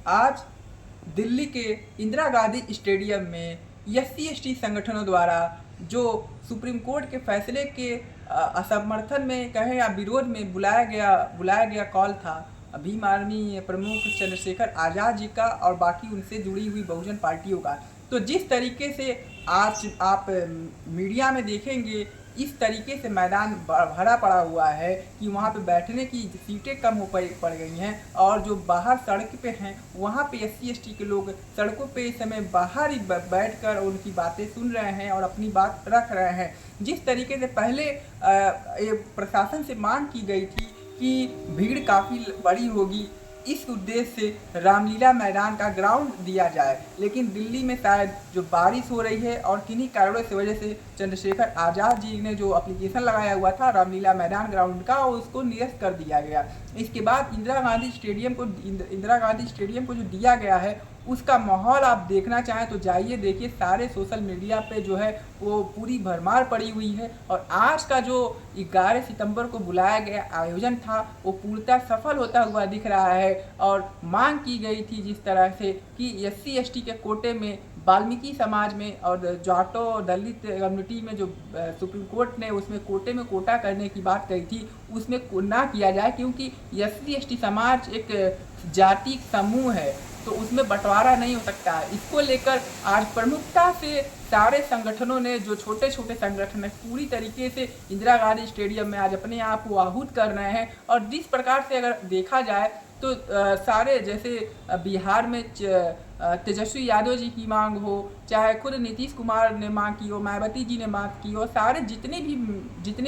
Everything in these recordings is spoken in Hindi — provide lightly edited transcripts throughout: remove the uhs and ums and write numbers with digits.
आज दिल्ली के इंदिरा गांधी स्टेडियम में SC/ST संगठनों द्वारा जो सुप्रीम कोर्ट के फैसले के असमर्थन में कहें या विरोध में बुलाया गया कॉल था भीम आर्मी प्रमुख चंद्रशेखर आज़ाद जी का और बाकी उनसे जुड़ी हुई बहुजन पार्टियों का। तो जिस तरीके से आज आप मीडिया में देखेंगे, इस तरीके से मैदान भरा पड़ा हुआ है कि वहाँ पे बैठने की सीटें कम हो पड़ गई हैं और जो बाहर सड़क पे हैं वहाँ पे SC/ST के लोग सड़कों पे इस समय बाहर ही बैठकर उनकी बातें सुन रहे हैं और अपनी बात रख रहे हैं। जिस तरीके से पहले प्रशासन से मांग की गई थी कि भीड़ काफ़ी बड़ी होगी, इस उद्देश्य से रामलीला मैदान का ग्राउंड दिया जाए, लेकिन दिल्ली में शायद जो बारिश हो रही है और किन्हीं कारणों की वजह से चंद्रशेखर आज़ाद जी ने जो एप्लीकेशन लगाया हुआ था रामलीला मैदान ग्राउंड का, उसको निरस्त कर दिया गया। इसके बाद इंदिरा गांधी स्टेडियम को जो दिया गया है उसका माहौल आप देखना चाहें तो जाइए देखिए। सारे सोशल मीडिया पे जो है वो पूरी भरमार पड़ी हुई है और आज का जो 11 सितंबर को बुलाया गया आयोजन था वो पूर्णतः सफल होता हुआ दिख रहा है। और मांग की गई थी जिस तरह से कि SC/ST के कोटे में वाल्मीकि समाज में और जाटो और दलित कम्युनिटी में जो सुप्रीम कोर्ट ने उसमें कोटे में कोटा करने की बात कही थी उसमें ना किया जाए, क्योंकि SC/ST समाज एक जाति समूह है तो उसमें बंटवारा नहीं हो सकता है। इसको लेकर आज प्रमुखता से सारे संगठनों ने, जो छोटे छोटे संगठन हैं, पूरी तरीके से इंदिरा गांधी स्टेडियम में आज अपने आप को आहूत कर रहे हैं। और जिस प्रकार से अगर देखा जाए तो सारे जैसे बिहार में तेजस्वी यादव जी की मांग हो, चाहे खुद नीतीश कुमार ने मांग की हो, मायावती जी ने मांग की हो, सारे जितनी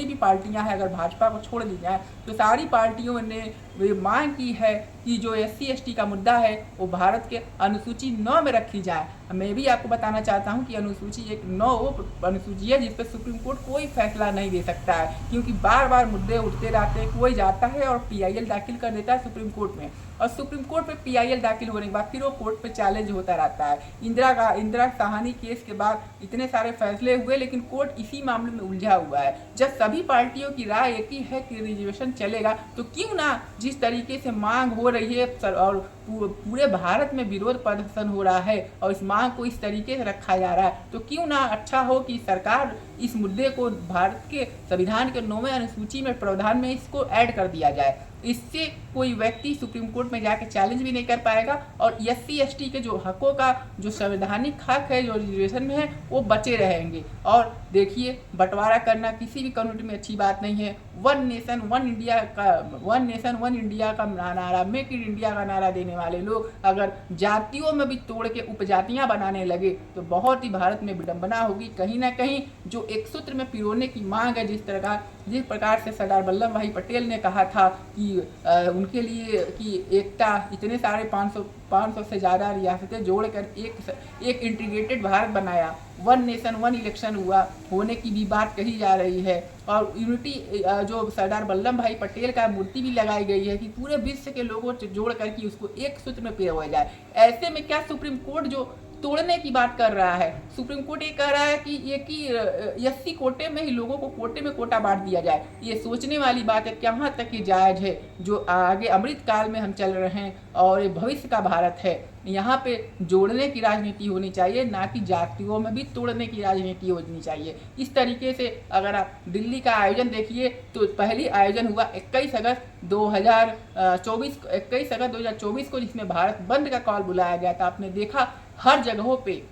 भी पार्टियां हैं, अगर भाजपा को छोड़ दी जाए तो सारी पार्टियों ने मांग की है कि जो SC/ST का मुद्दा है वो भारत के अनुसूची 9 में रखी जाए। मैं भी आपको बताना चाहता हूं कि अनुसूची एक 9 अनुसूची है जिस पर सुप्रीम कोर्ट कोई फैसला नहीं दे सकता है, क्योंकि बार बार मुद्दे उठते रहते हैं। कोई जाता है और PIL दाखिल कर देता है सुप्रीम कोर्ट में और सुप्रीम कोर्ट में PIL दाखिल होने के बाद फिर वो कोर्ट पे चैलेंज होता रहता है। इंदिरा साहनी केस के बाद इतने सारे फैसले हुए लेकिन कोर्ट इसी मामले में उलझा हुआ है। जब सभी पार्टियों की राय एक ही है कि रिजर्वेशन चलेगा तो क्यों ना जिस तरीके से मांग हो रही है और पूरे भारत में विरोध प्रदर्शन हो रहा है और इस मांग को इस तरीके से रखा जा रहा है, तो क्यों ना अच्छा हो कि सरकार इस मुद्दे को भारत के संविधान के 9वें अनुसूची में प्रावधान में इसको ऐड कर दिया जाए। इससे कोई व्यक्ति सुप्रीम कोर्ट में जाके चैलेंज भी नहीं कर पाएगा और SC/ST के जो हकों का जो संवैधानिक हक है जो रिजर्वेशन में है वो बचे रहेंगे। और देखिए, बंटवारा करना किसी भी कम्युनिटी में अच्छी बात नहीं है। वन नेशन वन इंडिया का नारा, मेक इन इंडिया का नारा देने वाले लोग अगर जातियों में भी तोड़ के उपजातियां बनाने लगे तो बहुत ही भारत में विडंबना होगी। कहीं ना कहीं जो एक सूत्र में पिरोने की मांग है, जिस प्रकार से सरदार वल्लभ भाई पटेल ने कहा था कि उनके लिए कि एकता, इतने सारे 500 से ज़्यादा रियासतें जोड़कर एक इंटीग्रेटेड भारत बनाया, वन नेशन वन इलेक्शन होने की भी बात कही जा रही है। और यूनिटी जो सरदार वल्लभ भाई पटेल का मूर्ति भी लगाई गई है कि पूरे विश्व के लोगों से जोड़ करके उसको एक सूत्र में पिरोया जाए। ऐसे में क्या सुप्रीम कोर्ट जो तोड़ने की बात कर रहा है, सुप्रीम कोर्ट ये कह रहा है कि SC कोटे में ही लोगों को कोटे में कोटा बांट दिया जाए। ये सोचने वाली बात है, कहाँ तक ये जायज है। जो आगे अमृत काल में हम चल रहे हैं और ये भविष्य का भारत है, यहाँ पे जोड़ने की राजनीति होनी चाहिए, ना कि जातियों में भी तोड़ने की राजनीति होनी चाहिए। इस तरीके से अगर आप दिल्ली का आयोजन देखिए तो पहली आयोजन हुआ 21 अगस्त 2024 को, जिसमें भारत बंद का कॉल बुलाया गया था। आपने देखा हर जगहों पे,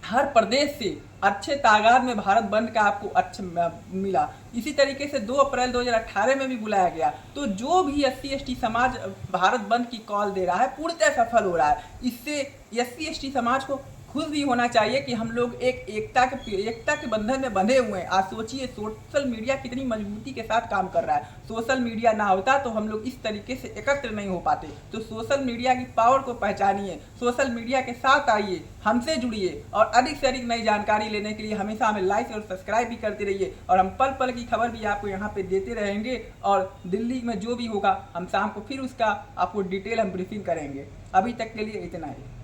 हर प्रदेश से अच्छे तादाद में भारत बंद का आपको अच्छा मिला। इसी तरीके से 2 अप्रैल 2018 में भी बुलाया गया। तो जो भी SC/ST समाज भारत बंद की कॉल दे रहा है पूर्णतः सफल हो रहा है। इससे SC/ST समाज को खुश भी होना चाहिए कि हम लोग एकता के बंधन में बंधे हुए हैं। आज सोचिए सोशल मीडिया कितनी मजबूती के साथ काम कर रहा है। सोशल मीडिया ना होता तो हम लोग इस तरीके से एकत्र नहीं हो पाते। तो सोशल मीडिया की पावर को पहचानिए, सोशल मीडिया के साथ आइए, हमसे जुड़िए और अधिक से अधिक नई जानकारी लेने के लिए हमेशा हमें लाइक और सब्सक्राइब भी करते रहिए। और हम पल पल की खबर भी आपको यहाँ पे देते रहेंगे और दिल्ली में जो भी होगा हम शाम को फिर उसका आपको डिटेल हम ब्रीफिंग करेंगे। अभी तक के लिए इतना ही।